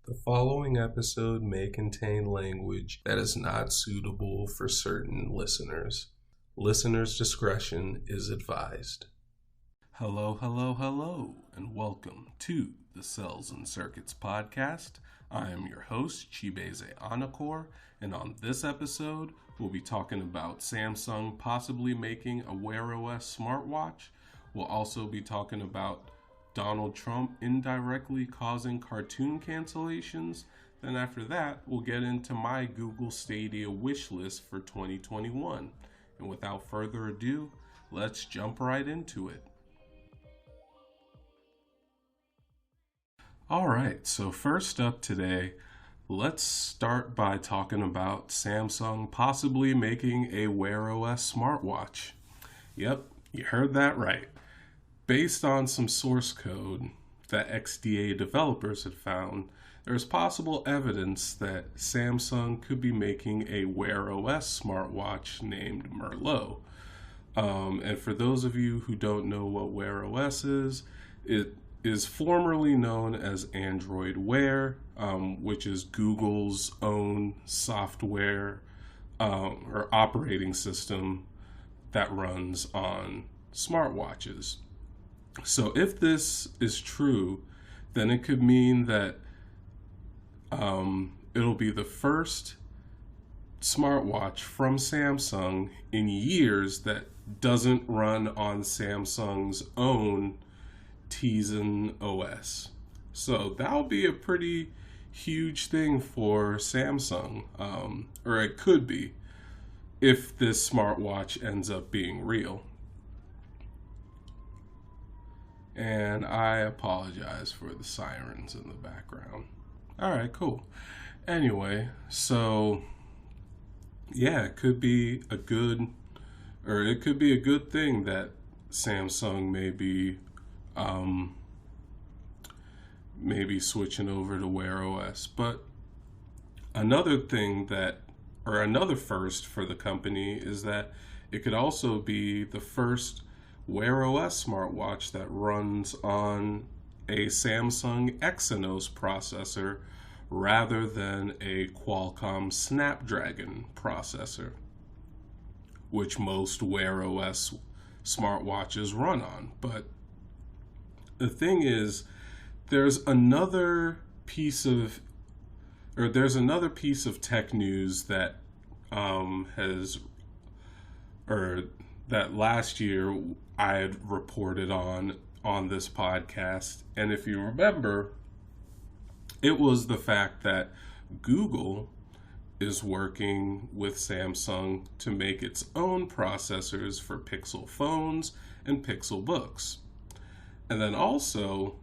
The following episode may contain language that is not suitable for certain listeners. Listeners' discretion is advised. Hello, and welcome to the Cels and Circuits podcast. I am your host, Chibeze Anakor, and on this episode, we'll be talking about Samsung possibly making a Wear OS smartwatch. We'll also be talking about Donald Trump indirectly causing cartoon cancellations. Then after that, we'll get into my Google Stadia wish list for 2021. And without further ado, let's jump right into it. Alright, so first up today, let's start by talking about Samsung possibly making a Wear OS smartwatch. Yep, you heard that right. Based on some source code that XDA developers had found, there's possible evidence that Samsung could be making a Wear OS smartwatch named Merlot. And for those of you who don't know what Wear OS is, it is formerly known as Android Wear, which is Google's own software or operating system that runs on smartwatches. So if this is true, then it could mean that it'll be the first smartwatch from Samsung in years that doesn't run on Samsung's own Tizen OS. So that'll be a pretty huge thing for Samsung, or it could be, if this smartwatch ends up being real. And I apologize for the sirens in the background. Alright, cool. Anyway, so yeah, it could be a good thing that Samsung maybe switching over to Wear OS. But another first for the company is that it could also be the first Wear OS smartwatch that runs on a Samsung Exynos processor rather than a Qualcomm Snapdragon processor, which most Wear OS smartwatches run on. But the thing is, there's another piece of tech news that that last year I had reported on this podcast. And if you remember, it was the fact that Google is working with Samsung to make its own processors for Pixel phones and Pixel books. And then also,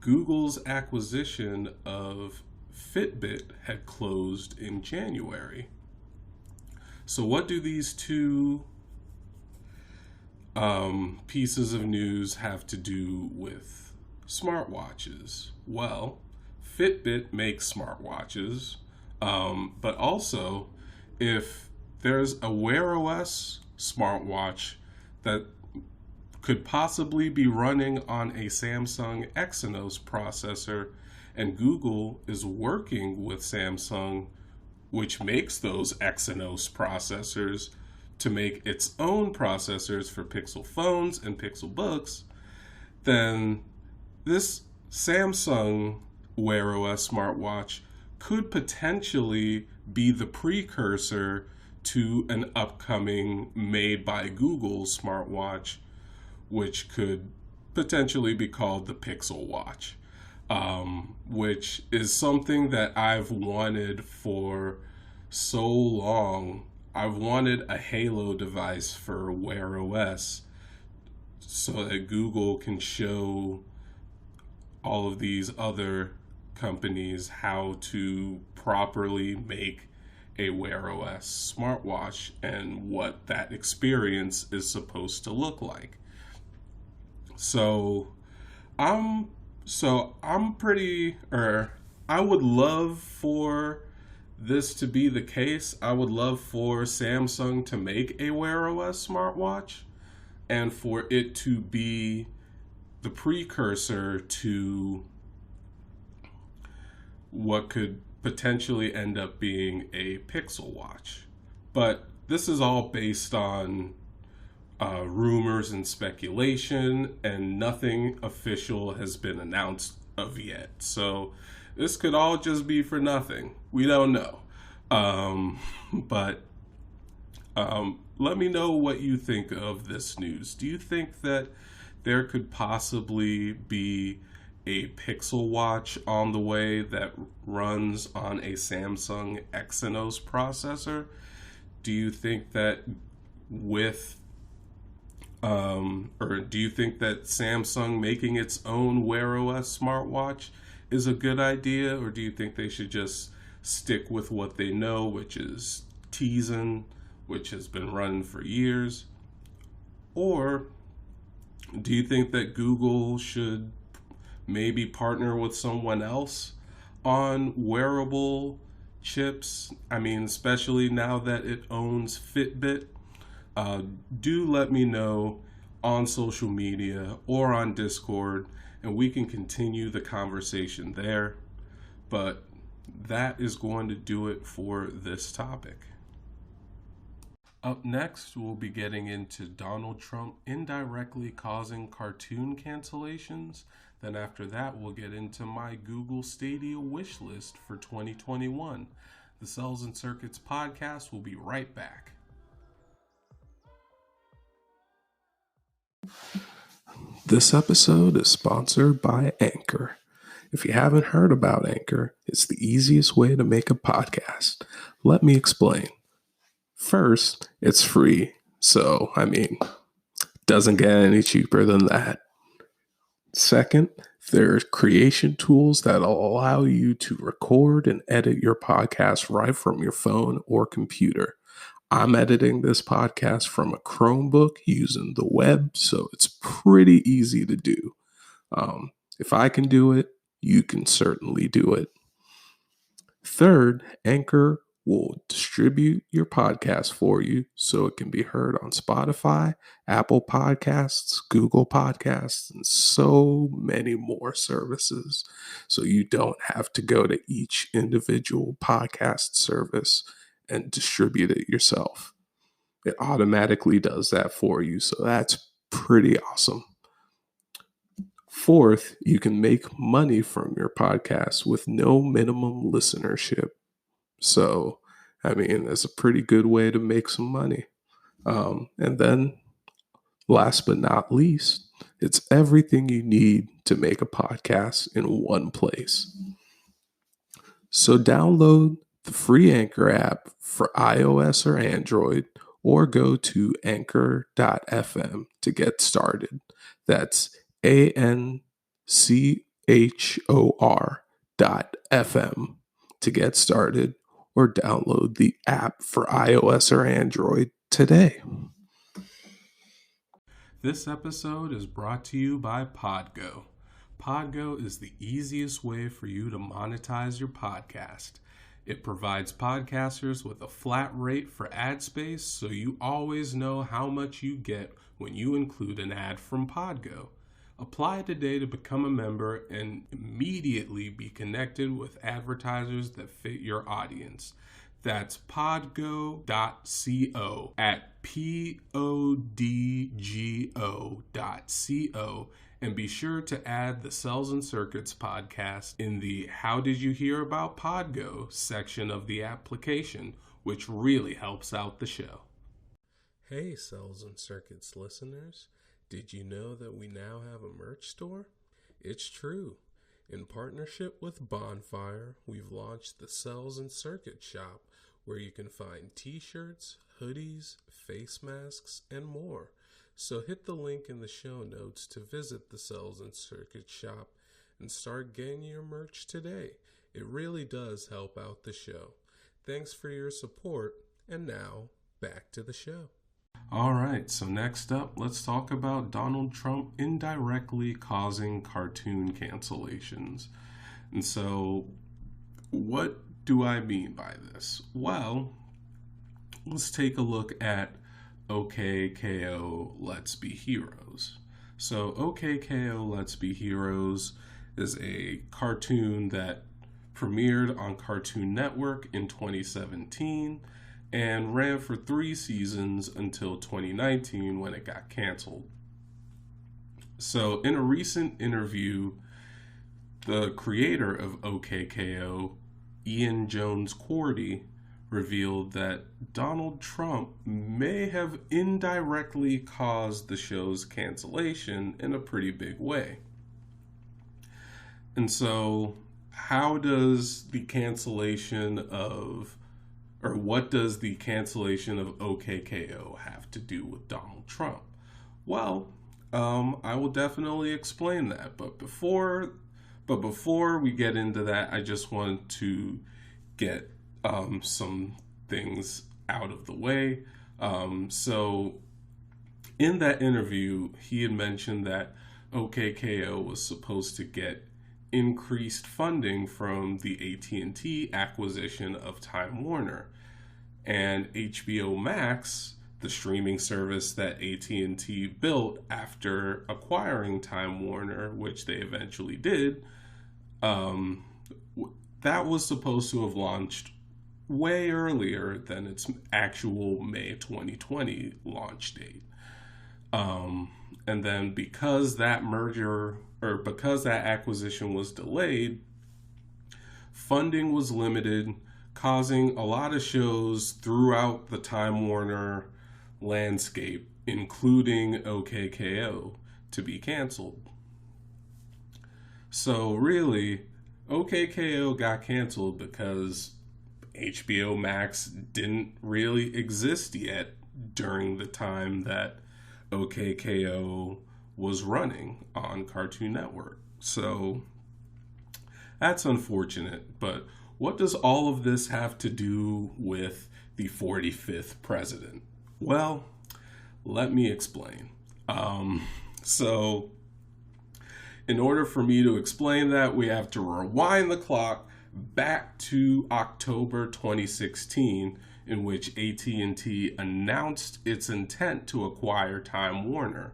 Google's acquisition of Fitbit had closed in January. So what do these two pieces of news have to do with smartwatches? Well, Fitbit makes smartwatches, but also if there's a Wear OS smartwatch that could possibly be running on a Samsung Exynos processor, and Google is working with Samsung, which makes those Exynos processors, to make its own processors for Pixel phones and Pixel books, then this Samsung Wear OS smartwatch could potentially be the precursor to an upcoming made by Google smartwatch, which could potentially be called the Pixel Watch, which is something that I've wanted for so long. I've wanted a Halo device for Wear OS so that Google can show all of these other companies how to properly make a Wear OS smartwatch and what that experience is supposed to look like. I would love for this to be the case. I would love for Samsung to make a Wear OS smartwatch and for it to be the precursor to what could potentially end up being a Pixel Watch. But this is all based on rumors and speculation, and nothing official has been announced of yet. So this could all just be for nothing. We don't know. But let me know what you think of this news. Do you think that there could possibly be a Pixel Watch on the way that runs on a Samsung Exynos processor? Do you think that with or do you think that Samsung making its own Wear OS smartwatch is a good idea, or do you think they should just stick with what they know, which is Tizen, which has been running for years? Or do you think that Google should maybe partner with someone else on wearable chips? I mean, especially now that it owns Fitbit. Do let me know on social media or on Discord, and we can continue the conversation there. But that is going to do it for this topic. Up next, we'll be getting into Donald Trump indirectly causing cartoon cancellations. Then after that, we'll get into my Google Stadia wish list for 2021. The Cels and Circuits podcast will be right back. This episode is sponsored by Anchor. If you haven't heard about Anchor, it's the easiest way to make a podcast. Let me explain. First, it's free. So, doesn't get any cheaper than that. Second, there are creation tools that allow you to record and edit your podcast right from your phone or computer. I'm editing this podcast from a Chromebook using the web, so it's pretty easy to do. If I can do it, you can certainly do it. Third, Anchor will distribute your podcast for you so it can be heard on Spotify, Apple Podcasts, Google Podcasts, and so many more services. So you don't have to go to each individual podcast service and distribute it yourself. It automatically does that for you, so that's pretty awesome. Fourth, you can make money from your podcast with no minimum listenership. So, that's a pretty good way to make some money. And then, last but not least, it's everything you need to make a podcast in one place. So download the free Anchor app for iOS or Android, or go to anchor.fm to get started. That's ANCHOR.FM to get started, or download the app for iOS or Android today. This episode is brought to you by Podgo. Podgo is the easiest way for you to monetize your podcast. It provides podcasters with a flat rate for ad space, so you always know how much you get when you include an ad from Podgo. Apply today to become a member and immediately be connected with advertisers that fit your audience. That's podgo.co at podgo.co, and be sure to add the Cels and Circuits podcast in the How Did You Hear About Podgo section of the application, which really helps out the show. Hey Cels and Circuits listeners, did you know that we now have a merch store? It's true. In partnership with Bonfire, we've launched the Cels and Circuits shop, where you can find t-shirts, hoodies, face masks, and more. So hit the link in the show notes to visit the Cels and Circuits shop and start getting your merch today. It really does help out the show. Thanks for your support, and now back to the show. All right, so next up, let's talk about Donald Trump indirectly causing cartoon cancellations. And so, what do I mean by this? Well, let's take a look at OKKO Let's Be Heroes. So OKKO Let's Be Heroes is a cartoon that premiered on Cartoon Network in 2017 and ran for 3 seasons until 2019 when it got canceled. So, in a recent interview, the creator of OKKO, Ian Jones-Quartey, revealed that Donald Trump may have indirectly caused the show's cancellation in a pretty big way. And so, how does the cancellation of, or what does the cancellation of OKKO have to do with Donald Trump? Well, I will definitely explain that. But before we get into that, I just want to get some things out of the way. So in that interview, he had mentioned that OKKO was supposed to get increased funding from the AT&T acquisition of Time Warner. And HBO Max, the streaming service that AT&T built after acquiring Time Warner, which they eventually did, that was supposed to have launched way earlier than its actual May 2020 launch date. And then because that acquisition was delayed, funding was limited, causing a lot of shows throughout the Time Warner landscape, including OKKO, to be canceled. So really, OKKO got canceled because HBO Max didn't really exist yet during the time that OKKO was running on Cartoon Network. So that's unfortunate, but what does all of this have to do with the 45th president? Well, let me explain. So in order for me to explain that, we have to rewind the clock back to October 2016, in which AT&T announced its intent to acquire Time Warner.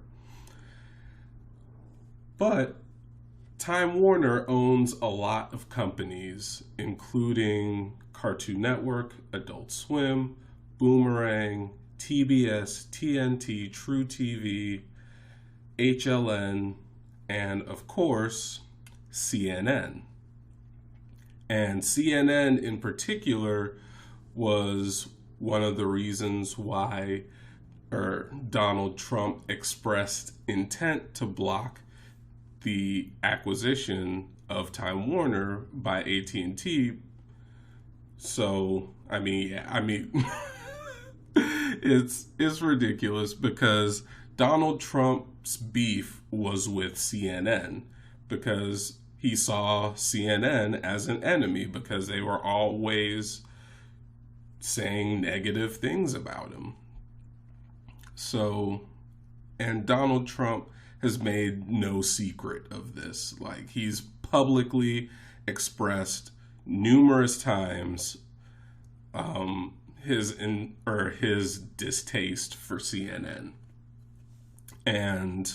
But Time Warner owns a lot of companies, including Cartoon Network, Adult Swim, Boomerang, TBS, TNT, True TV, HLN, and of course, CNN. And CNN in particular was one of the reasons why Donald Trump expressed intent to block the acquisition of Time Warner by AT&T. So, I mean, it's ridiculous because Donald Trump's beef was with CNN because he saw CNN as an enemy because they were always saying negative things about him. So, and Donald Trump has made no secret of this. Like, he's publicly expressed numerous times his distaste for CNN. And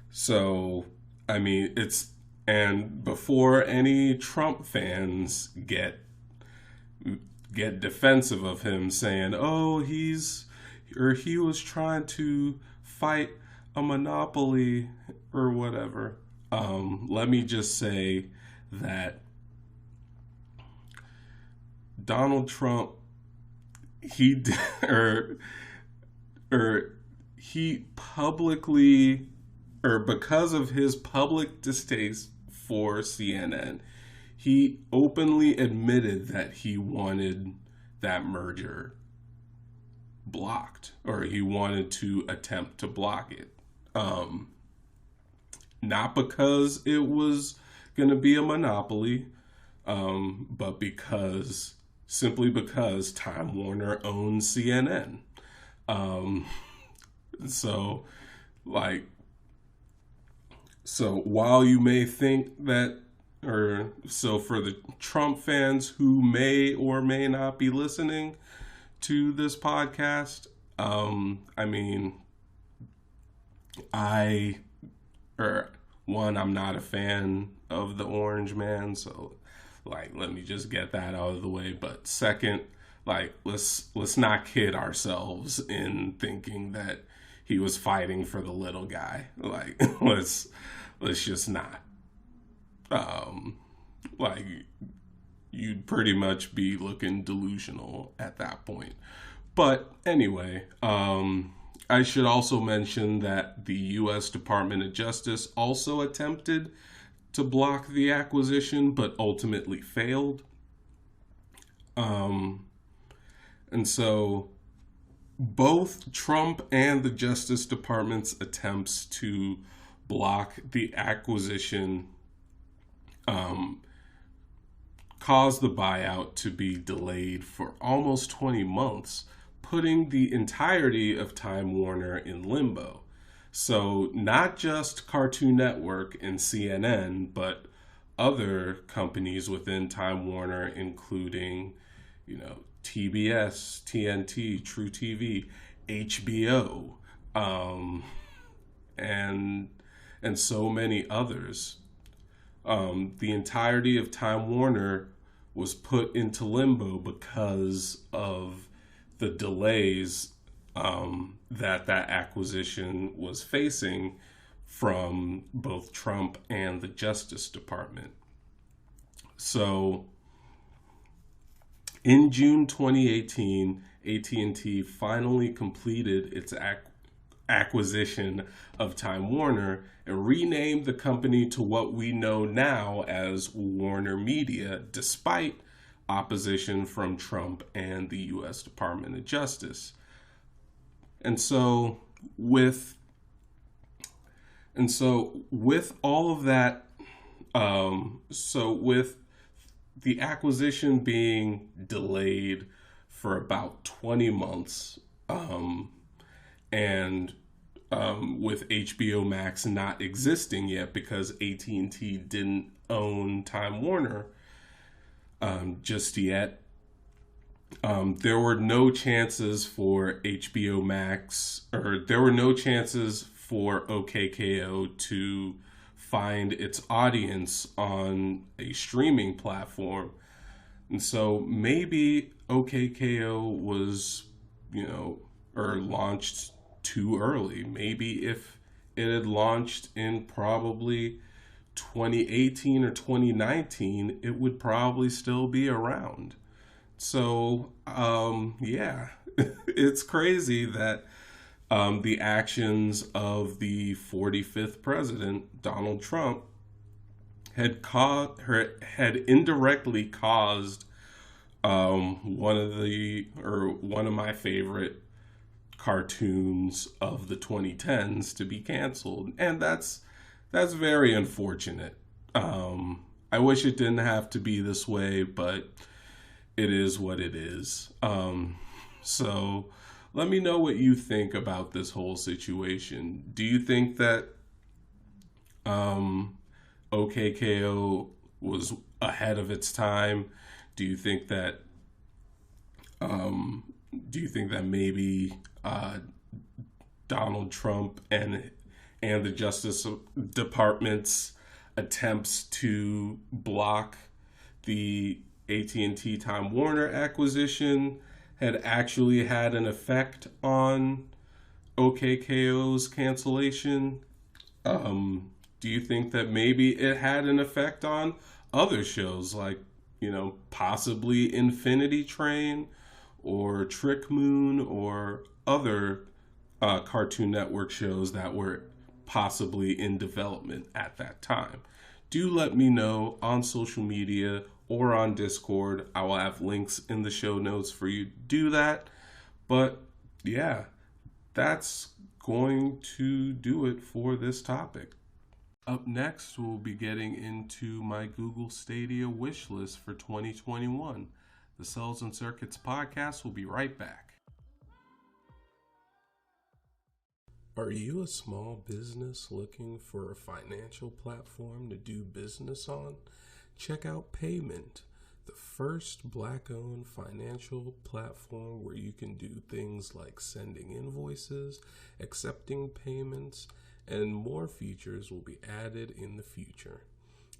so, I mean, and before any Trump fans get defensive of him saying, oh, he was trying to fight a monopoly or whatever, let me just say that Donald Trump, he publicly, or because of his public distaste for CNN, he openly admitted that he wanted that merger blocked, or he wanted to attempt to block it. Not because it was going to be a monopoly, but simply because Time Warner owns CNN. So while you may think that, so for the Trump fans who may or may not be listening to this podcast, I'm not a fan of the Orange Man, so Like, let me just get that out of the way. But second, like, let's not kid ourselves in thinking that he was fighting for the little guy. Like, let's just not. Like, you'd pretty much be looking delusional at that point. But anyway, I should also mention that the U.S. Department of Justice also attempted to block the acquisition, but ultimately failed. And so both Trump and the Justice Department's attempts to block the acquisition caused the buyout to be delayed for almost 20 months, putting the entirety of Time Warner in limbo. So not just Cartoon Network and CNN, but other companies within Time Warner, including, TBS, TNT, True TV, HBO, and so many others. The entirety of Time Warner was put into limbo because of the delays that acquisition was facing from both Trump and the Justice Department. So in June 2018, AT&T finally completed its acquisition of Time Warner and renamed the company to what we know now as Warner Media, despite opposition from Trump and the U.S. Department of Justice. And so with all of that, with the acquisition being delayed for about 20 months, and with HBO Max not existing yet because AT&T didn't own Time Warner just yet, there were no chances for HBO Max, or there were no chances for OKKO to find its audience on a streaming platform. And so maybe OKKO was, or launched too early. Maybe if it had launched in probably 2018 or 2019, it would probably still be around. So, it's crazy that the actions of the 45th president, Donald Trump, had indirectly caused one of my favorite cartoons of the 2010s to be canceled, and that's very unfortunate. I wish it didn't have to be this way, but it is what it is. So let me know what you think about this whole situation. Do you think that OKKO was ahead of its time? Do you think that maybe Donald Trump and the Justice Department's attempts to block the AT&T Time Warner acquisition had actually had an effect on OKKO's cancellation? Do you think that maybe it had an effect on other shows like, possibly Infinity Train or Trick Moon or other Cartoon Network shows that were possibly in development at that time? Do let me know on social media or on Discord. I will have links in the show notes for you to do that. But yeah, that's going to do it for this topic. Up next, we'll be getting into my Google Stadia wish list for 2021. The Cels and Circuits podcast will be right back. Are you a small business looking for a financial platform to do business on? Check out Payment, the first Black-owned financial platform where you can do things like sending invoices, accepting payments, and more features will be added in the future.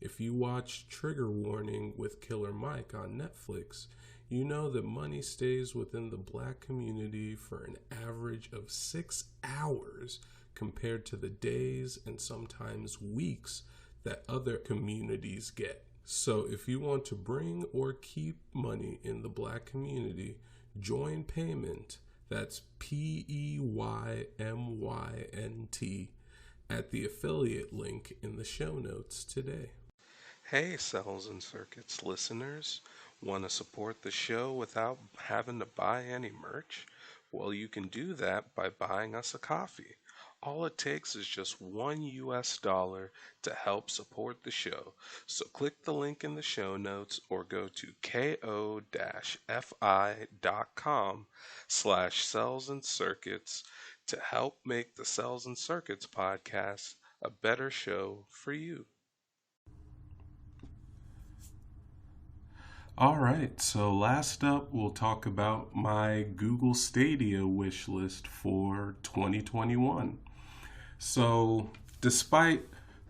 If you watch Trigger Warning with Killer Mike on Netflix, you know that money stays within the black community for an average of 6 hours compared to the days and sometimes weeks that other communities get. So if you want to bring or keep money in the black community, join Payment, that's PEYMYNT, at the affiliate link in the show notes today. Hey, Cels and Circuits listeners. Want to support the show without having to buy any merch? Well, you can do that by buying us a coffee. All it takes is just $1 to help support the show. So click the link in the show notes or go to ko-fi.com/Cels and Circuits to help make the Cels and Circuits podcast a better show for you. All right, so last up, we'll talk about my Google Stadia wish list for 2021. So, despite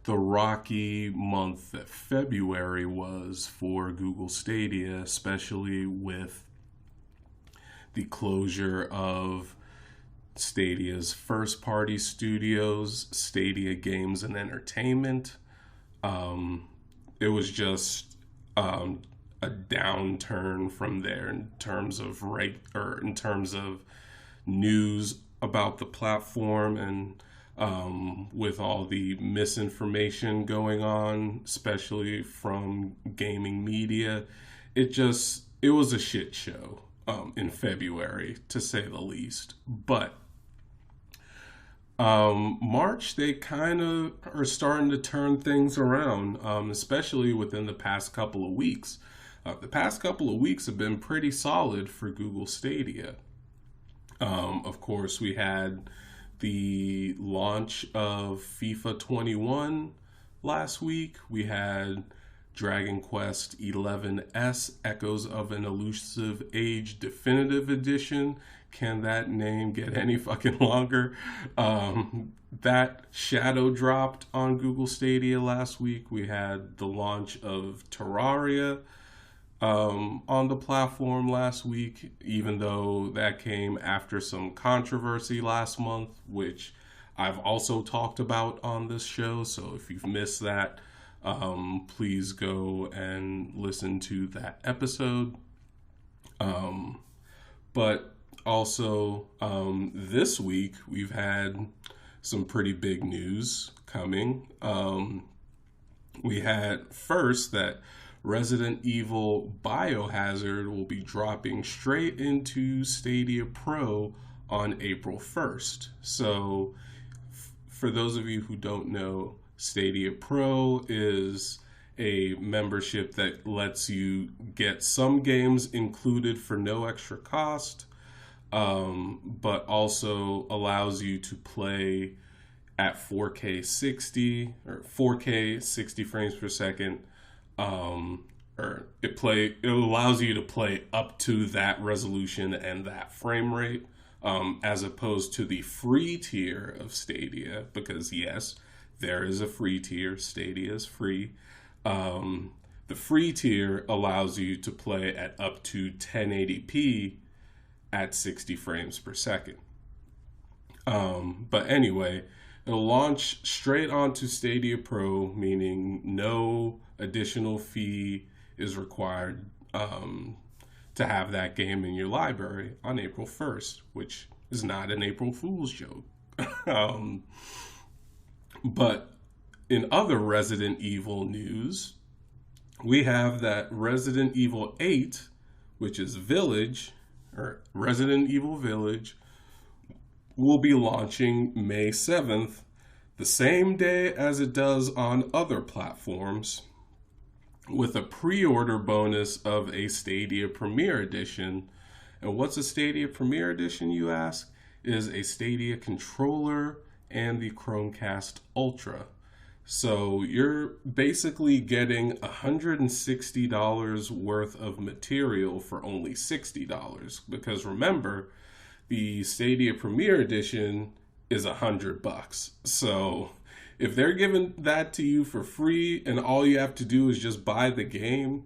the rocky month that February was for Google Stadia, especially with the closure of Stadia's first-party studios, Stadia Games and Entertainment, it was just a downturn from there in terms of news about the platform, and with all the misinformation going on, especially from gaming media, it was a shit show in February, to say the least. But March, they kind of are starting to turn things around, especially within the past couple of weeks. The past couple of weeks have been pretty solid for Google Stadia. Of course, we had the launch of FIFA 21 last week. We had Dragon Quest 11S Echoes of an Elusive Age Definitive Edition. Can that name get any fucking longer? That shadow dropped on Google Stadia last week. We had the launch of Terraria on the platform last week, even though that came after some controversy last month, which I've also talked about on this show. So if you've missed that, please go and listen to that episode. But also, this week, we've had some pretty big news coming. We had first that Resident Evil Biohazard will be dropping straight into Stadia Pro on April 1st. So, for those of you who don't know, Stadia Pro is a membership that lets you get some games included for no extra cost, but also allows you to play at 4K 60 or 4K 60 frames per second. It allows you to play up to that resolution and that frame rate, as opposed to the free tier of Stadia, because yes, there is a free tier. Stadia is free. The free tier allows you to play at up to 1080p at 60 frames per second. But anyway, it'll launch straight onto Stadia Pro, meaning no additional fee is required to have that game in your library on April 1st, which is not an April Fool's joke. But in other Resident Evil news, we have that Resident Evil 8, which is Village, or Resident Evil Village, will be launching May 7th, the same day as it does on other platforms, with a pre-order bonus of a Stadia Premier Edition. And what's a Stadia Premier Edition, you ask? It is a Stadia controller and the Chromecast Ultra. So you're basically getting $160 worth of material for only $60. Because remember, the Stadia Premier Edition is $100. So if they're giving that to you for free and all you have to do is just buy the game,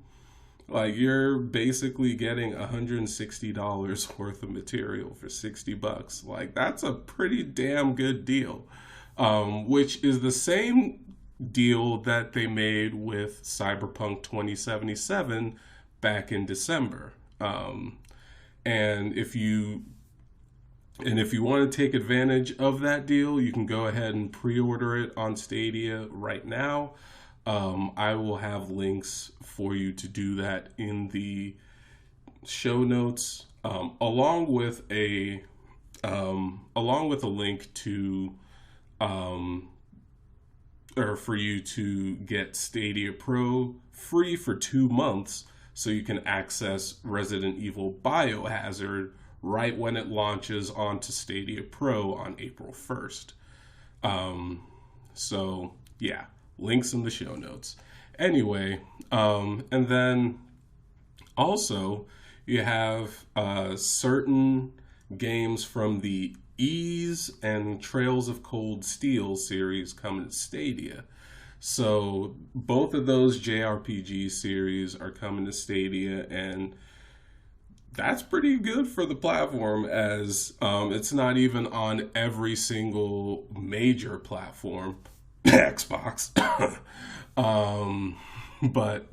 like you're basically getting $160 worth of material for $60. Like that's a pretty damn good deal. Which is the same deal that they made with Cyberpunk 2077 back in December. And if you want to take advantage of that deal, you can go ahead and pre-order it on Stadia right now. I will have links for you to do that in the show notes, along with a link to or for you to get Stadia Pro free for 2 months so you can access Resident Evil Biohazard right when it launches onto Stadia Pro on April 1st. So, yeah, links in the show notes. Anyway, and then also you have certain games from the Ease and Trails of Cold Steel series coming to Stadia. So both of those JRPG series are coming to Stadia, and that's pretty good for the platform, as it's not even on every single major platform, Xbox. But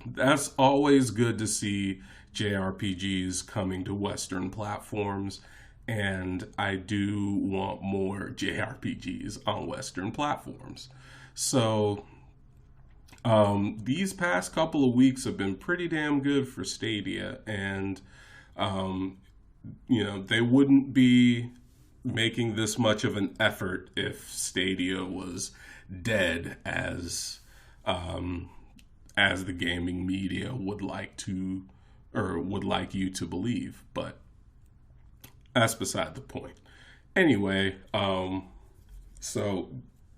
that's always good to see JRPGs coming to Western platforms, and I do want more JRPGs on Western platforms. So these past couple of weeks have been pretty damn good for Stadia, and they wouldn't be making this much of an effort if Stadia was dead, as the gaming media would like to, or would like you to believe. But that's beside the point. Anyway, so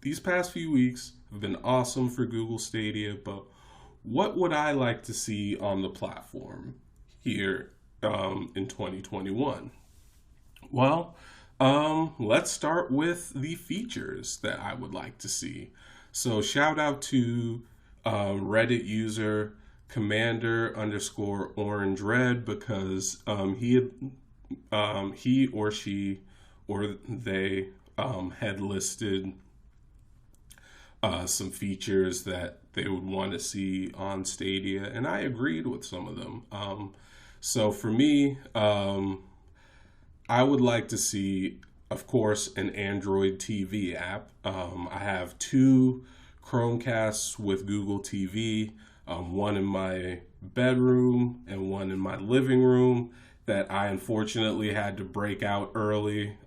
these past few weeks have been awesome for Google Stadia, but what would I like to see on the platform here in 2021? Well, let's start with the features that I would like to see. So shout out to Reddit user Commander_Orange Red, because he or she or they had listed some features that they would want to see on Stadia, and I agreed with some of them. So for me, I would like to see, of course, an Android TV app. I have 2 Chromecasts with Google TV, one in my bedroom and one in my living room, that I unfortunately had to break out early.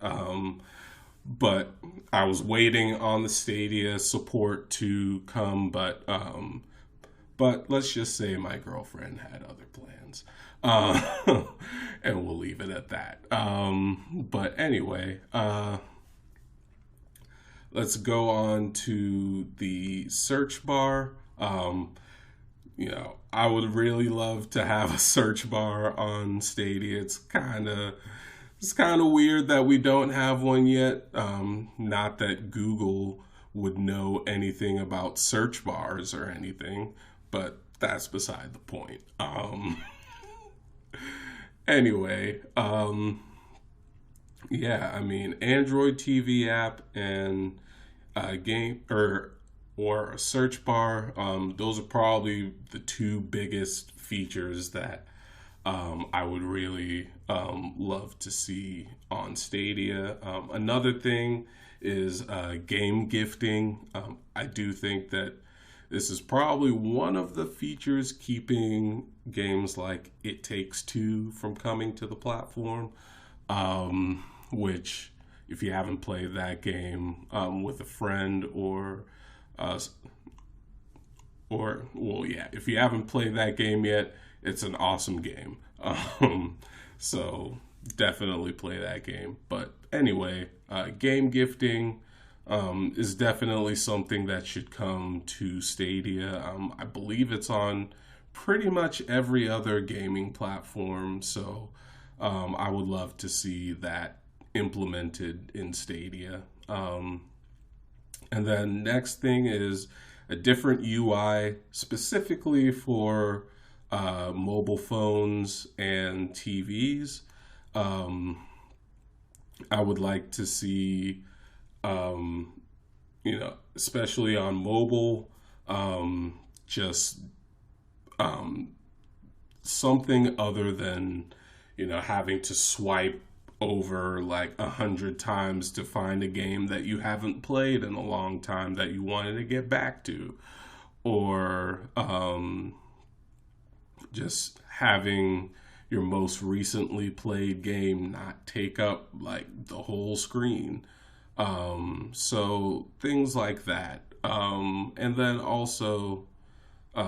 But I was waiting on the Stadia support to come, but let's just say my girlfriend had other plans, and we'll leave it at that. But anyway, let's go on to the search bar. I would really love to have a search bar on Stadia. It's kind of weird that we don't have one yet. Not that Google would know anything about search bars or anything, but that's beside the point. Anyway, yeah, I mean, Android TV app and game or a search bar. Those are probably the 2 biggest features that I would really love to see on Stadia. Another thing is game gifting. I do think that this is probably one of the features keeping games like It Takes Two from coming to the platform, which, if you haven't played that game with a friend if you haven't played that game yet, it's an awesome game. So definitely play that game. But anyway, game gifting is definitely something that should come to Stadia. I believe it's on pretty much every other gaming platform, so I would love to see that implemented in Stadia. And then next thing is a different UI specifically for mobile phones and TVs. Um, I would like to see, um, especially on mobile, just um, something other than, having to swipe over like 100 times to find a game that you haven't played in a long time that you wanted to get back to, or just having your most recently played game not take up like the whole screen. So things like that. And then also,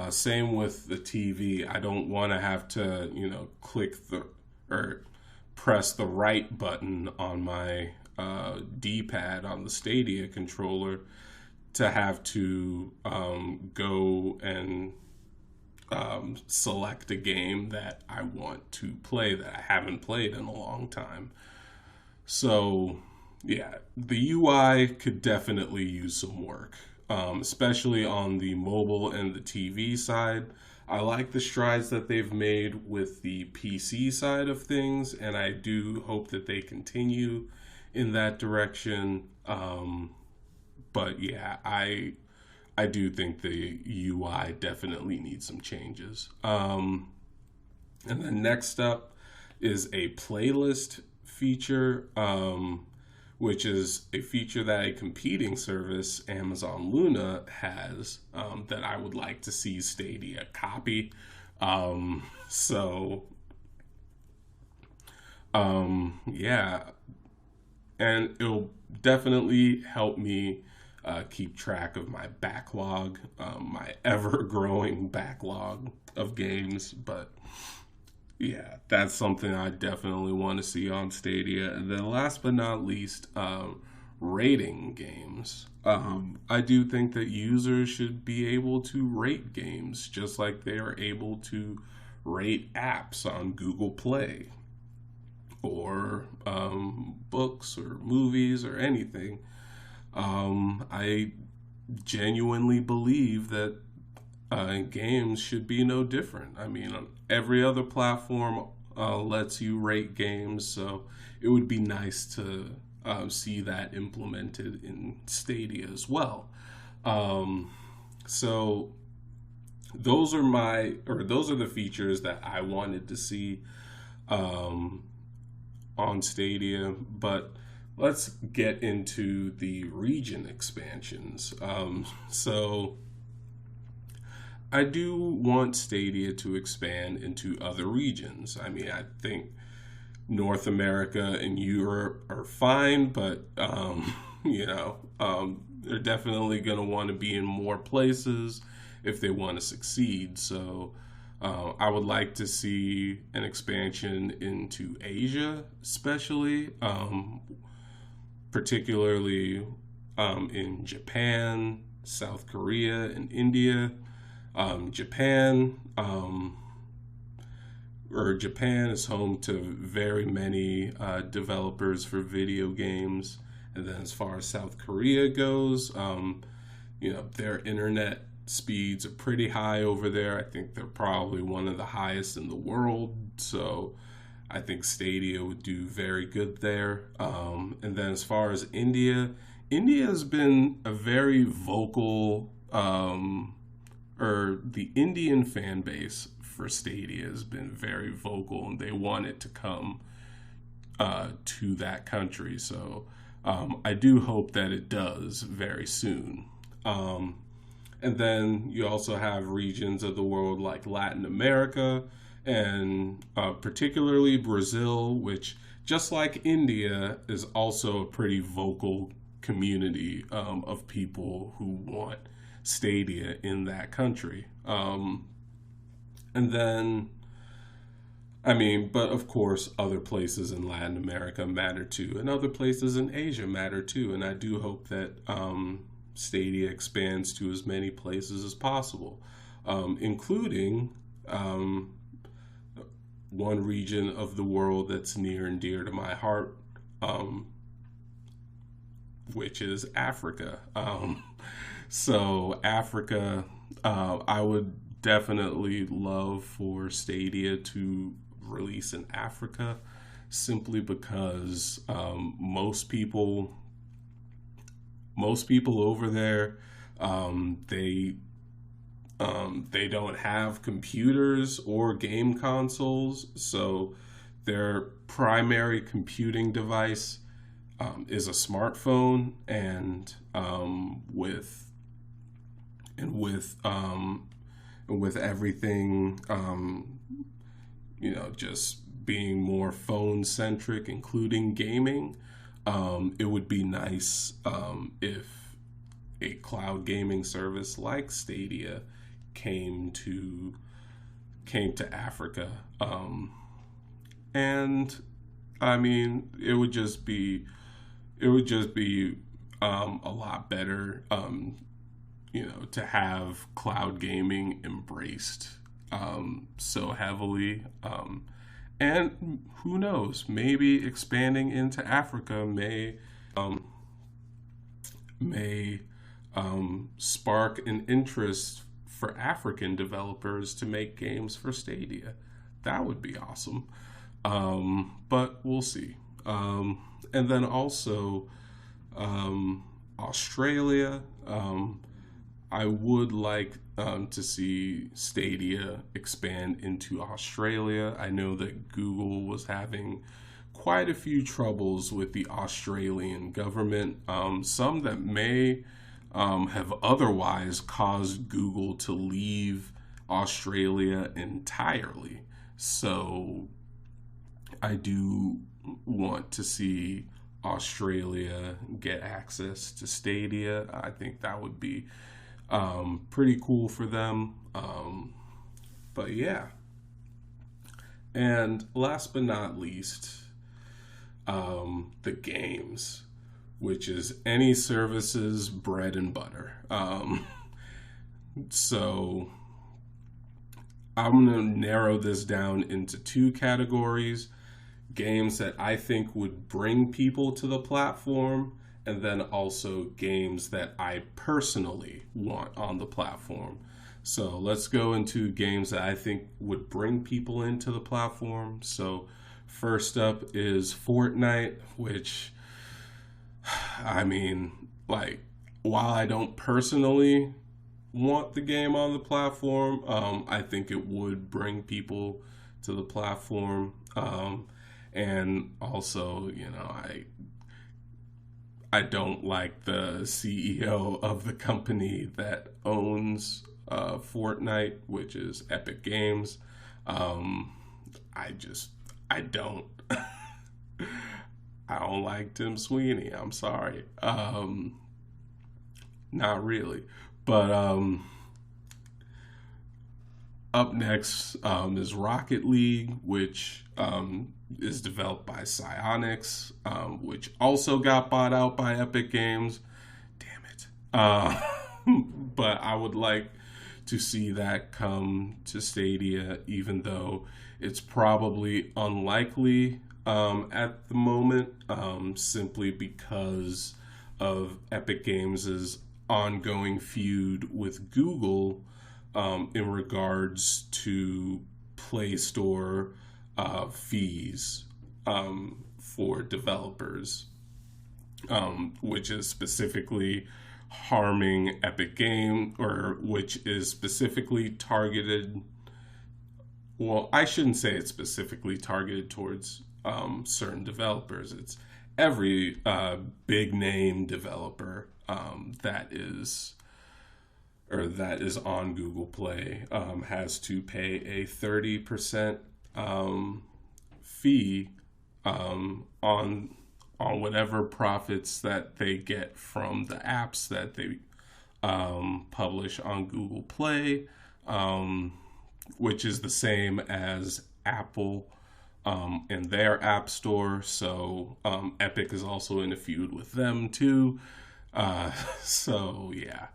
same with the TV. I don't want to have to, click the or press the right button on my D-pad on the Stadia controller to have to go and select a game that I want to play that I haven't played in a long time. So, yeah, the UI could definitely use some work, especially on the mobile and the TV side. I like the strides that they've made with the PC side of things, and I do hope that they continue in that direction. But yeah, I do think the UI definitely needs some changes. And then next up is a playlist feature, which is a feature that a competing service, Amazon Luna, has, that I would like to see Stadia copy. So, yeah, and it'll definitely help me keep track of my backlog, my ever growing backlog of games. But yeah, that's something I definitely want to see on Stadia. And then last but not least, rating games. I do think that users should be able to rate games just like they are able to rate apps on Google Play or books or movies or anything. I genuinely believe that games should be no different. I mean, every other platform lets you rate games, so it would be nice to see that implemented in Stadia as well. So those are the features that I wanted to see um, on Stadia, but let's get into the region expansions. So I do want Stadia to expand into other regions. I mean, I think North America and Europe are fine, but they're definitely going to want to be in more places if they want to succeed. So I would like to see an expansion into Asia, especially, particularly in Japan, South Korea, and India. Japan, Japan is home to very many developers for video games. And then as far as South Korea goes, their internet speeds are pretty high over there. I think they're probably one of the highest in the world. So I think Stadia would do very good there. And then as far as India, India has been a very vocal, or the Indian fan base for Stadia has been very vocal, and they want it to come to that country. So I do hope that it does very soon. And then you also have regions of the world like Latin America and particularly Brazil, which, just like India, is also a pretty vocal community of people who want Stadia in that country. And then, but of course, other places in Latin America matter too, and other places in Asia matter too. And I do hope that Stadia expands to as many places as possible, including one region of the world that's near and dear to my heart, which is Africa. So Africa, I would definitely love for Stadia to release in Africa, simply because most people over there, they don't have computers or game consoles, so their primary computing device is a smartphone, and with everything, just being more phone centric, including gaming, it would be nice if a cloud gaming service like Stadia came to Africa. And I mean, it would just be a lot better, to have cloud gaming embraced so heavily. And who knows, maybe expanding into Africa may spark an interest for African developers to make games for Stadia. That would be awesome. But we'll see. And then also, Australia. I would like to see Stadia expand into Australia. I know that Google was having quite a few troubles with the Australian government, some that may have otherwise caused Google to leave Australia entirely. So I do want to see Australia get access to Stadia. I think that would be pretty cool for them. But yeah. And last but not least, the games, which is any service's bread and butter. So I'm going to narrow this down into two categories: games that I think would bring people to the platform, and then also games that I personally want on the platform. So let's go into games that I think would bring people into the platform. So first up is Fortnite, which, I mean, like, while I don't personally want the game on the platform, I think it would bring people to the platform. And also, I don't like the CEO of the company that owns Fortnite, which is Epic Games. I don't. I don't like Tim Sweeney. I'm sorry. Not really. But up next is Rocket League, which is developed by Psyonix, which also got bought out by Epic Games. Damn it. But I would like to see that come to Stadia, even though it's probably unlikely at the moment, simply because of Epic Games' ongoing feud with Google in regards to Play Store fees for developers, which is specifically harming Epic Game, or which is specifically targeted. Well, I shouldn't say it's specifically targeted towards certain developers. It's every big name developer that is on Google Play has to pay a 30% fee on whatever profits that they get from the apps that they publish on Google Play, which is the same as Apple in their app store. So Epic is also in a feud with them too. So yeah.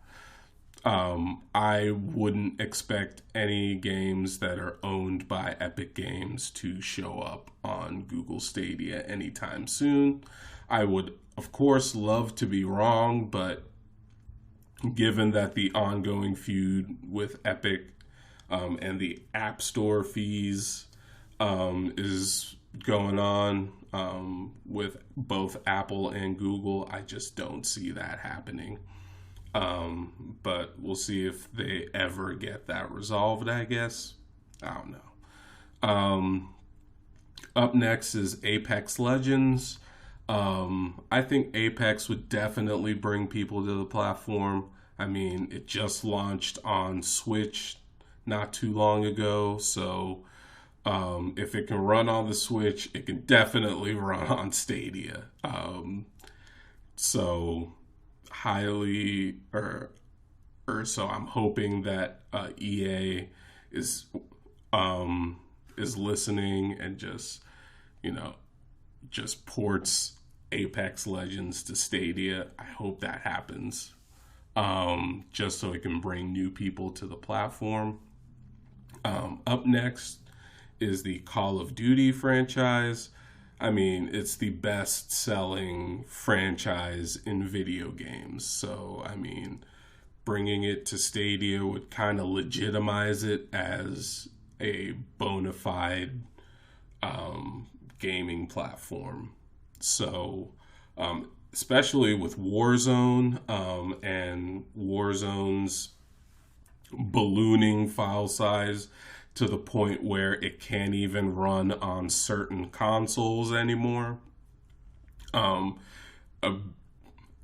I wouldn't expect any games that are owned by Epic Games to show up on Google Stadia anytime soon. I would, of course, love to be wrong, but given that the ongoing feud with Epic and the App Store fees is going on with both Apple and Google, I just don't see that happening. But we'll see if they ever get that resolved, I guess. I don't know. Up next is Apex Legends. I think Apex would definitely bring people to the platform. I mean, it just launched on Switch not too long ago, so if it can run on the Switch, it can definitely run on Stadia. So highly, so I'm hoping that EA is listening and just ports Apex Legends to Stadia. I hope that happens, just so it can bring new people to the platform. Up next is the Call of Duty franchise. I mean, it's the best selling franchise in video games. So, I mean, bringing it to Stadia would kind of legitimize it as a bona fide gaming platform. So, especially with Warzone and Warzone's ballooning file size to the point where it can't even run on certain consoles anymore. And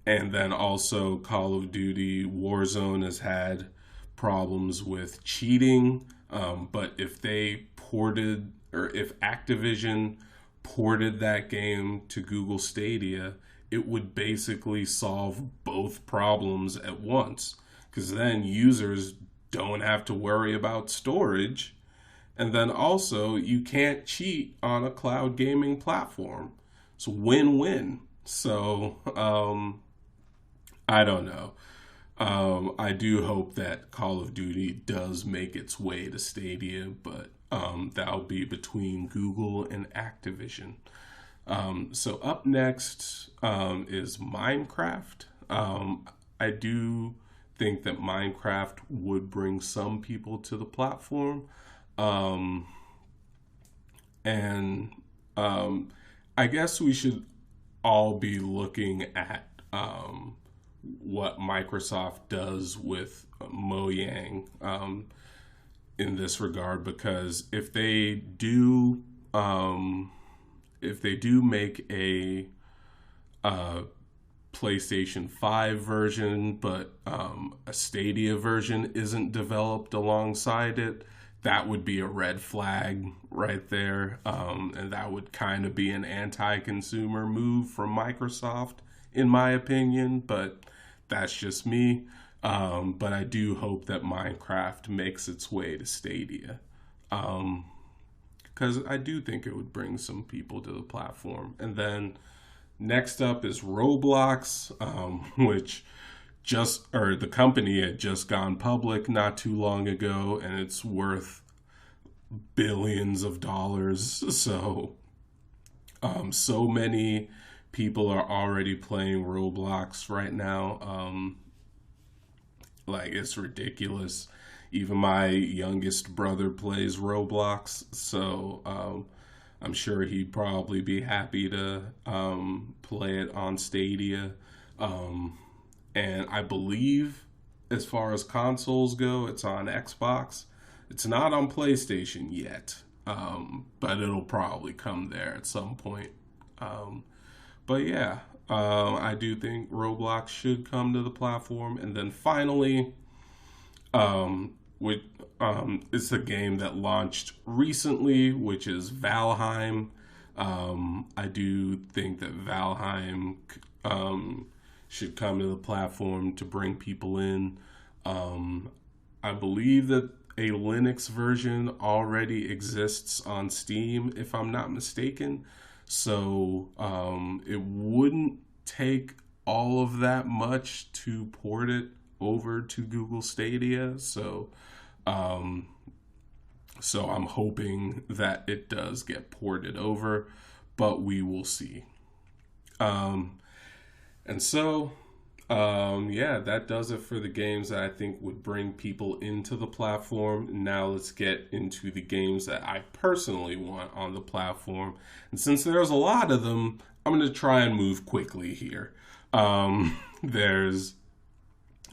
then also Call of Duty Warzone has had problems with cheating. But if they ported, or if Activision ported that game to Google Stadia, it would basically solve both problems at once. Because then users don't have to worry about storage. And then also, you can't cheat on a cloud gaming platform. It's win-win. So, I don't know. I do hope that Call of Duty does make its way to Stadia, but that'll be between Google and Activision. So up next is Minecraft. I do think that Minecraft would bring some people to the platform. And I guess we should all be looking at what Microsoft does with Mojang in this regard, because if they do make a PlayStation 5 version, but a Stadia version isn't developed alongside it, that would be a red flag right there. And that would kind of be an anti-consumer move from Microsoft, in my opinion, but that's just me. But I do hope that Minecraft makes its way to Stadia. Because I do think it would bring some people to the platform. And then next up is Roblox, which the company had just gone public not too long ago, and it's worth billions of dollars. So, so many people are already playing Roblox right now. Like, it's ridiculous. Even my youngest brother plays Roblox, so I'm sure he'd probably be happy to play it on Stadia. And I believe, as far as consoles go, it's on Xbox. It's not on PlayStation yet, but it'll probably come there at some point. But yeah, I do think Roblox should come to the platform. And then finally, it's a game that launched recently, which is Valheim. I do think that Valheim should come to the platform to bring people in. I believe that a Linux version already exists on Steam, if I'm not mistaken. So it wouldn't take all of that much to port it over to Google Stadia. So I'm hoping that it does get ported over, but we will see. Um, and so, yeah, that does it for the games that I think would bring people into the platform. Now let's get into the games that I personally want on the platform. And since there's a lot of them, I'm going to try and move quickly here. There's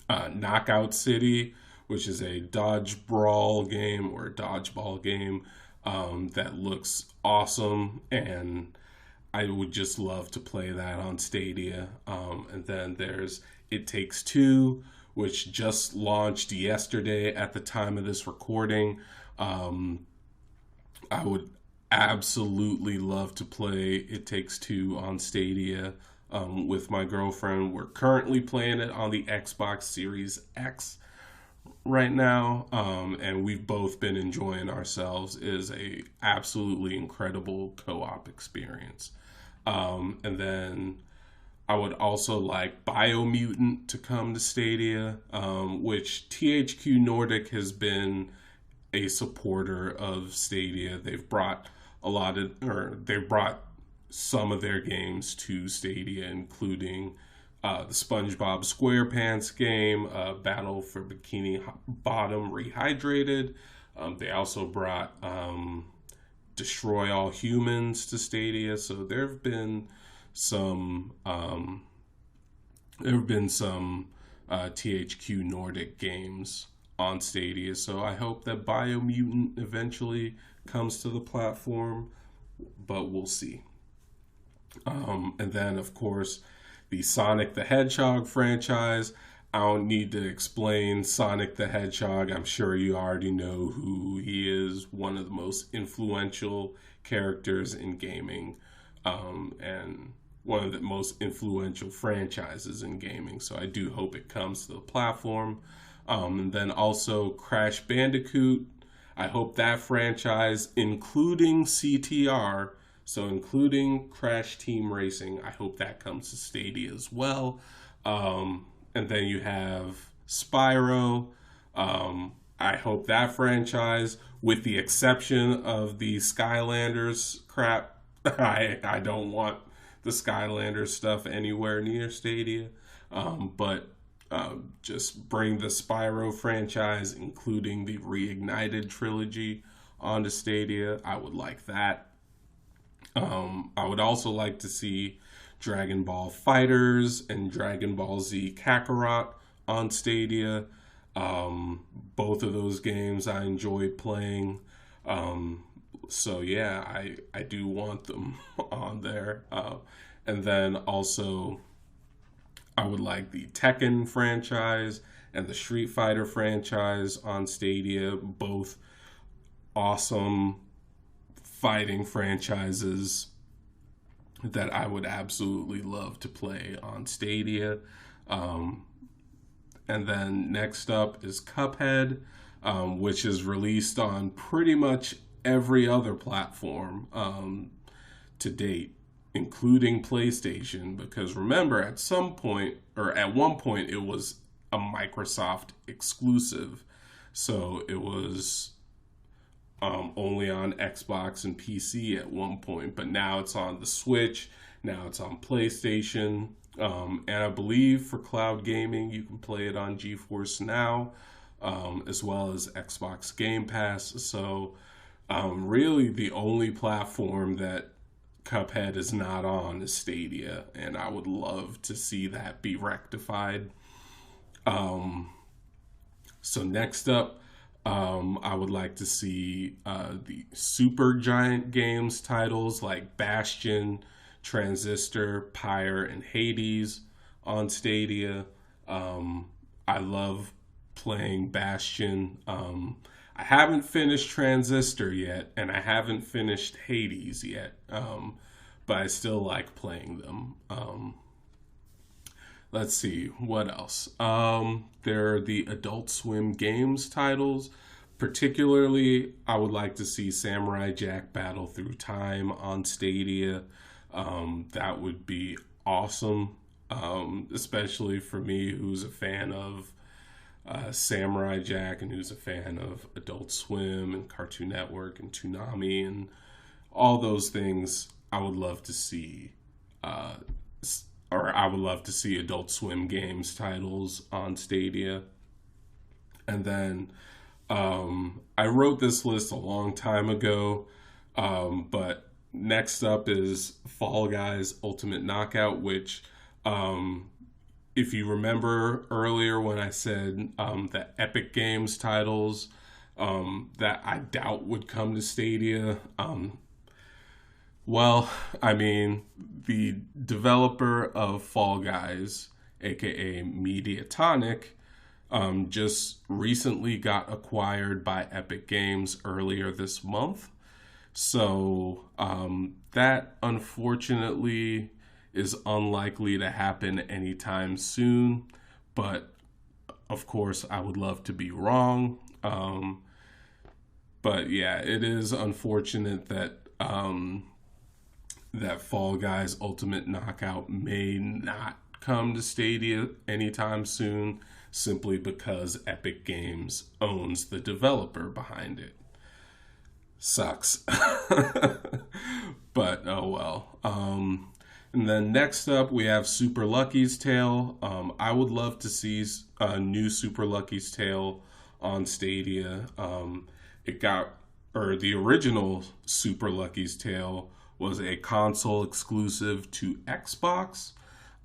Knockout City, which is a dodge brawl game or a dodgeball game that looks awesome, and I would just love to play that on Stadia. And then there's It Takes Two, which just launched yesterday at the time of this recording. I would absolutely love to play It Takes Two on Stadia with my girlfriend. We're currently playing it on the Xbox Series X right now, and we've both been enjoying ourselves. It is a absolutely incredible co-op experience. And then I would also like Biomutant to come to Stadia, which THQ Nordic has been a supporter of Stadia. They've brought they've brought some of their games to Stadia, including the SpongeBob SquarePants game, Battle for Bikini Bottom Rehydrated. They also brought Destroy All Humans to Stadia. So there have been some THQ Nordic games on Stadia. So I hope that Biomutant eventually comes to the platform, but we'll see. And then, of course, the Sonic the Hedgehog franchise. I don't need to explain Sonic the Hedgehog. I'm sure you already know who he is. One of the most influential characters in gaming, and one of the most influential franchises in gaming. So I do hope it comes to the platform. And then also Crash Bandicoot. I hope that franchise, including CTR, so including Crash Team Racing, I hope that comes to Stadia as well. And then you have Spyro. I hope that franchise, with the exception of the Skylanders crap, I don't want the Skylanders stuff anywhere near Stadia. But just bring the Spyro franchise, including the Reignited trilogy, onto Stadia. I would like that. I would also like to see Dragon Ball Fighters and Dragon Ball Z Kakarot on Stadia. Both of those games I enjoyed playing. So yeah, I do want them on there. And then also, I would like the Tekken franchise and the Street Fighter franchise on Stadia. Both awesome fighting franchises that I would absolutely love to play on Stadia. And then next up is Cuphead, which is released on pretty much every other platform to date, including PlayStation. Because remember, at one point, it was a Microsoft exclusive. So it was only on Xbox and PC at one point, but now it's on the Switch, now it's on PlayStation, and I believe for cloud gaming you can play it on GeForce Now, as well as Xbox Game Pass. So really the only platform that Cuphead is not on is Stadia, and I would love to see that be rectified. So next up, I would like to see the super giant games titles like Bastion, Transistor, Pyre, and Hades on Stadia. I love playing Bastion. I haven't finished Transistor yet, and I haven't finished Hades yet, but I still like playing them. Let's see, what else? There are the Adult Swim Games titles. Particularly, I would like to see Samurai Jack Battle Through Time on Stadia. That would be awesome, especially for me who's a fan of Samurai Jack and who's a fan of Adult Swim and Cartoon Network and Toonami and all those things, I would love to see, or I would love to see Adult Swim games titles on Stadia. And then I wrote this list a long time ago, but next up is Fall Guys Ultimate Knockout, which, if you remember earlier when I said the Epic Games titles that I doubt would come to Stadia, well, I mean, the developer of Fall Guys, aka Mediatonic, just recently got acquired by Epic Games earlier this month. So that unfortunately is unlikely to happen anytime soon. But of course, I would love to be wrong. But yeah, it is unfortunate that that Fall Guys Ultimate Knockout may not come to Stadia anytime soon, simply because Epic Games owns the developer behind it. Sucks. But oh well. And then next up we have Super Lucky's Tale. I would love to see a new Super Lucky's Tale on Stadia. The original Super Lucky's Tale was a console exclusive to Xbox.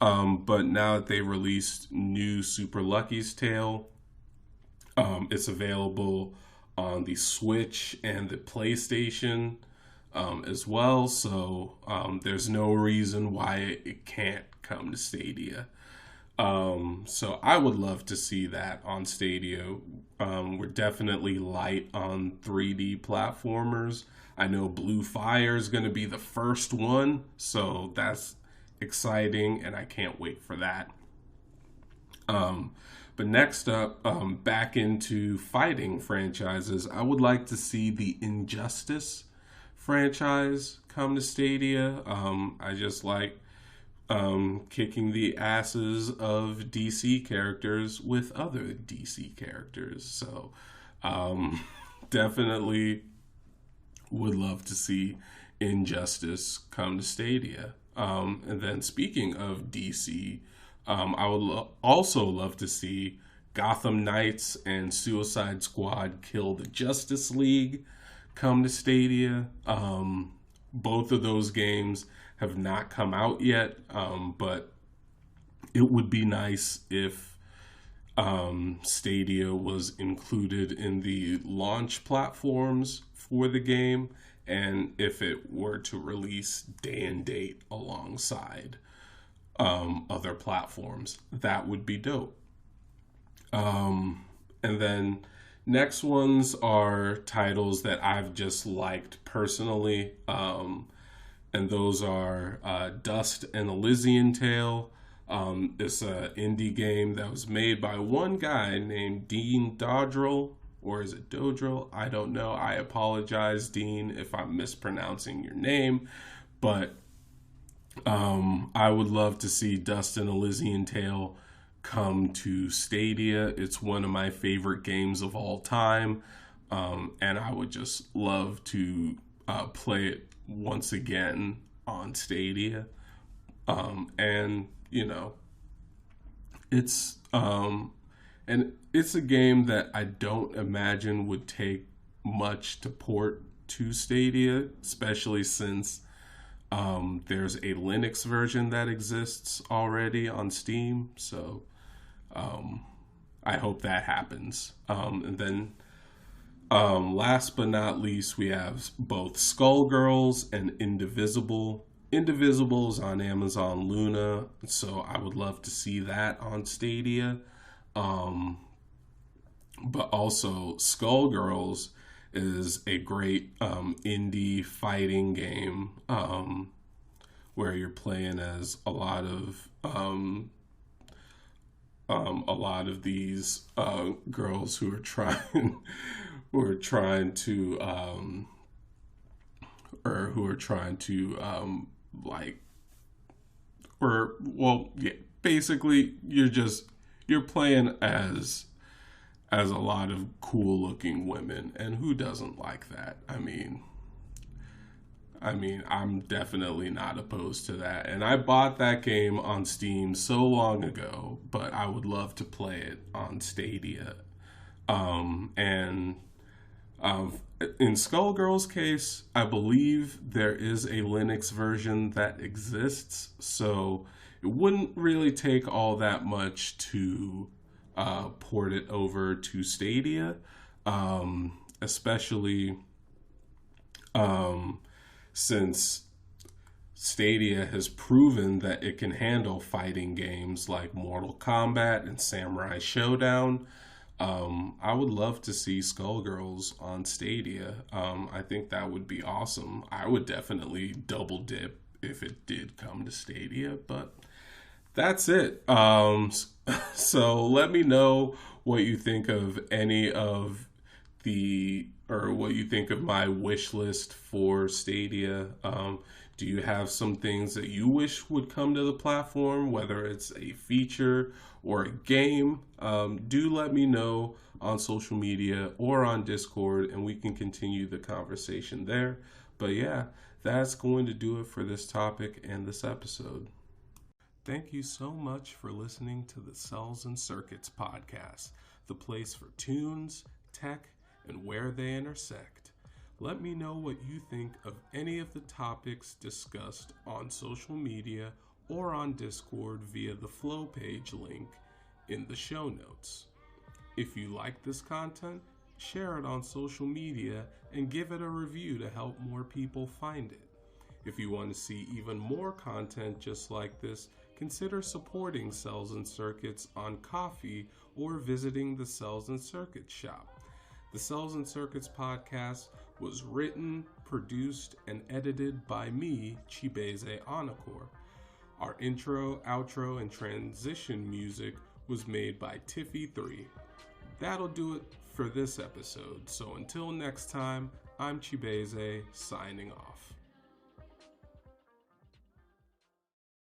But now that they released new Super Lucky's Tale, it's available on the Switch and the PlayStation as well. So there's no reason why it can't come to Stadia. So I would love to see that on Stadia. We're definitely light on 3D platformers. I know Blue Fire is going to be the first one, so that's exciting, and I can't wait for that. But next up, back into fighting franchises, I would like to see the Injustice franchise come to Stadia. I just like kicking the asses of DC characters with other DC characters. So definitely would love to see Injustice come to Stadia. And then speaking of DC, I would also love to see Gotham Knights and Suicide Squad Kill the Justice League come to Stadia. Both of those games have not come out yet, but it would be nice if Stadia was included in the launch platforms for the game, and if it were to release day and date alongside other platforms, that would be dope. And then next ones are titles that I've just liked personally, and those are Dust and Elysian Tale. It's an indie game that was made by one guy named Dean Dodrell, or is it Dodrell? I don't know. I apologize, Dean, if I'm mispronouncing your name. But I would love to see Dust and Elysian Tale come to Stadia. It's one of my favorite games of all time. And I would just love to play it once again on Stadia. And, you know, it's... And it's a game that I don't imagine would take much to port to Stadia, especially since there's a Linux version that exists already on Steam. So I hope that happens. And then last but not least, we have both Skullgirls and Indivisible. Indivisible is on Amazon Luna, so I would love to see that on Stadia. But also Skullgirls is a great indie fighting game where you're playing as a lot of these girls who are trying basically you're playing as as a lot of cool looking women, and who doesn't like that? I'm definitely not opposed to that. And I bought that game on Steam so long ago, but I would love to play it on Stadia. And in Skullgirl's case, I believe there is a Linux version that exists, so it wouldn't really take all that much to port it over to Stadia, especially since Stadia has proven that it can handle fighting games like Mortal Kombat and Samurai Showdown. I would love to see Skullgirls on Stadia. I think that would be awesome. I would definitely double dip if it did come to Stadia, but that's it. So let me know what you think of any of or what you think of my wish list for Stadia. Do you have some things that you wish would come to the platform, whether it's a feature or a game? Do let me know on social media or on Discord, and we can continue the conversation there. But yeah, that's going to do it for this topic and this episode. Thank you so much for listening to the Cels and Circuits podcast, the place for tunes, tech, and where they intersect. Let me know what you think of any of the topics discussed on social media or on Discord via the Flow page link in the show notes. If you like this content, share it on social media and give it a review to help more people find it. If you want to see even more content just like this, consider supporting Cels and Circuits on Ko-fi or visiting the Cels and Circuits shop. The Cels and Circuits podcast was written, produced, and edited by me, Chibeze Anakor. Our intro, outro, and transition music was made by Tiffy3. That'll do it for this episode. So until next time, I'm Chibeze, signing off.